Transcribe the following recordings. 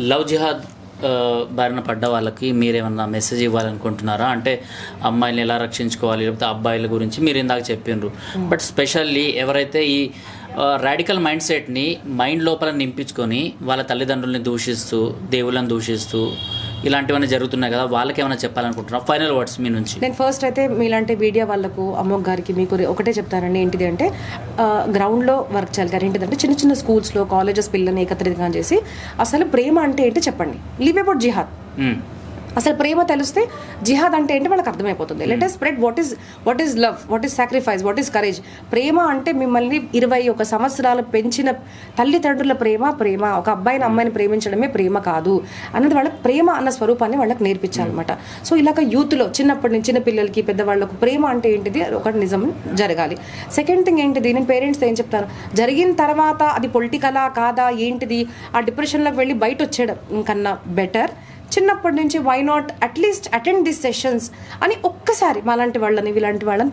Love జిహాద్ బారిన పడ్డ వాళ్ళకి మీరేమన్నా మెసేజ్ ఇవ్వాలనుకుంటున్నారా? అంటే అమ్మాయిని ఎలా రక్షించుకోవాలి, లేకపోతే అబ్బాయిల గురించి మీరు ఇందాక చెప్పిండ్రు. బట్ స్పెషల్లీ ఎవరైతే ఈ రాడికల్ మైండ్ సెట్ని మైండ్ లోపల నింపించుకొని వాళ్ళ తల్లిదండ్రులని దూషిస్తూ, దేవుళ్ళని దూషిస్తూ ఇలాంటివన్నీ జరుగుతున్నాయి కదా, వాళ్ళకి ఏమైనా చెప్పాలనుకుంటున్నా? ఫైనల్ వర్డ్స్ మీ నుంచి. నేను ఫస్ట్ అయితే మీలాంటి మీడియా వాళ్ళకు, అమ్మోక్ గారికి, మీకు ఒకటే చెప్తానండి. ఏంటిది అంటే గ్రౌండ్లో వర్క్ చేయాలి కానీ ఏంటిదంటే చిన్న చిన్న స్కూల్స్లో, కాలేజెస్ పిల్లల్ని ఏకత్రితంగా చేసి అసలు ప్రేమ అంటే ఏంటి చెప్పండి. లీవ్ అబౌట్ జిహాద్. అసలు ప్రేమ తెలిస్తే జిహాద్ అంటే ఏంటి వాళ్ళకి అర్థమైపోతుంది. Let us spread what is love, what is sacrifice, what is courage. ప్రేమ అంటే మిమ్మల్ని 21 సంవత్సరాలు పెంచిన తల్లిదండ్రుల ప్రేమ. ఒక అబ్బాయిని అమ్మాయిని ప్రేమించడమే ప్రేమ కాదు అన్నది వాళ్ళకి ప్రేమ అన్న స్వరూపాన్ని వాళ్ళకి నేర్పించాలన్నమాట. సో ఇలాగ యూత్లో చిన్నప్పటి నుంచి చిన్న పిల్లలకి, పెద్దవాళ్ళకు ప్రేమ అంటే ఏంటిది ఒకటి నిజం జరగాలి. సెకండ్ థింగ్ ఏంటిది, నేను పేరెంట్స్ ఏం చెప్తాను, జరిగిన తర్వాత అది పొలిటికలా కాదా ఏంటిది, ఆ డిప్రెషన్లోకి వెళ్ళి బయట వచ్చేయడం కన్నా బెటర్ చిన్నప్పటి నుంచి why not at least attend this sessions అని ఒక్కసారి మాలాంటి వాళ్ళని వీలాంటి వాళ్ళని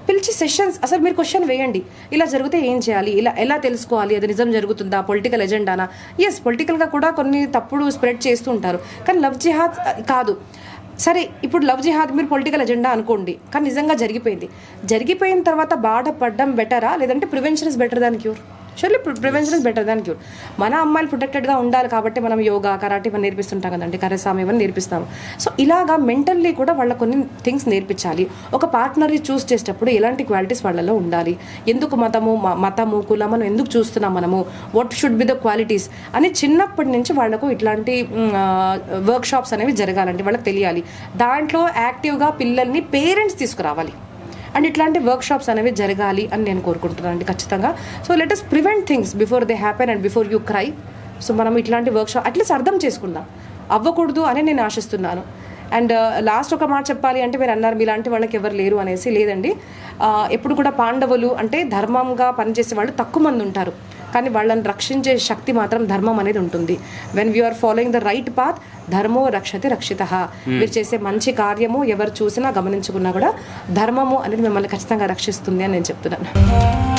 పిలిచి సెషన్స్ అసలు మీరు క్వశ్చన్ వేయండి. ఇలా జరిగితే ఏం చేయాలి, ఇలా ఎలా తెలుసుకోవాలి, అది నిజం జరుగుతుందా, పొలిటికల్ ఎజెండానా? ఎస్, పొలిటికల్గా కూడా కొన్ని తప్పుడు స్ప్రెడ్ చేస్తూ ఉంటారు, కానీ లవ్ జిహాద్ కాదు. సరే, ఇప్పుడు లవ్ జిహాద్ మీరు పొలిటికల్ ఎజెండా అనుకోండి, కానీ నిజంగా జరిగిపోయిన తర్వాత బాధపడడం బెటరా, లేదంటే prevention is better than cure? Surely prevention is better than cure. మన అమ్మాయిలు ప్రొటెక్టెడ్గా ఉండాలి కాబట్టి మనం యోగా, కరాటే ఇవన్నీ నేర్పిస్తుంటాం కదండి, కరసామ ఇవన్నీ నేర్పిస్తాము. సో ఇలాగా మెంటల్లీ కూడా వాళ్ళ కొన్ని థింగ్స్ నేర్పించాలి. ఒక పార్ట్నర్ని చూస్ చేసేటప్పుడు ఎలాంటి క్వాలిటీస్ వాళ్ళలో ఉండాలి, ఎందుకు మతము కులం మనం ఎందుకు చూస్తున్నాం మనము, what should be the qualities అని చిన్నప్పటి నుంచి వాళ్ళకు ఇట్లాంటి వర్క్ షాప్స్ అనేవి జరగాలండి, వాళ్ళకి తెలియాలి. దాంట్లో యాక్టివ్గా పిల్లల్ని పేరెంట్స్ తీసుకురావాలి అండ్ ఇట్లాంటి వర్క్ షాప్స్ అనేవి జరగాలి అని నేను కోరుకుంటున్నాను అండి ఖచ్చితంగా. So let us prevent things before they happen and before you cry. So మనం ఇట్లాంటి వర్క్ షాప్ అట్లీస్ట్ అర్థం చేసుకుందాం, అవ్వకూడదు అని నేను ఆశిస్తున్నాను. అండ్ లాస్ట్ ఒక మాట చెప్పాలి అంటే, మీరు అన్నారు మీలాంటి వాళ్ళకి ఎవరు లేరు అనేసి. లేదండి, ఎప్పుడు కూడా పాండవులు అంటే ధర్మంగా పనిచేసే వాళ్ళు తక్కువ మంది ఉంటారు, కానీ వాళ్ళని రక్షించే శక్తి మాత్రం ధర్మం అనేది ఉంటుంది. When we are following the right path, ధర్మో రక్షతి రక్షితః. మీరు చేసే మంచి కార్యము ఎవరు చూసినా గమనించుకున్నా కూడా ధర్మము అనేది మిమ్మల్ని ఖచ్చితంగా రక్షిస్తుంది అని నేను చెప్తున్నాను.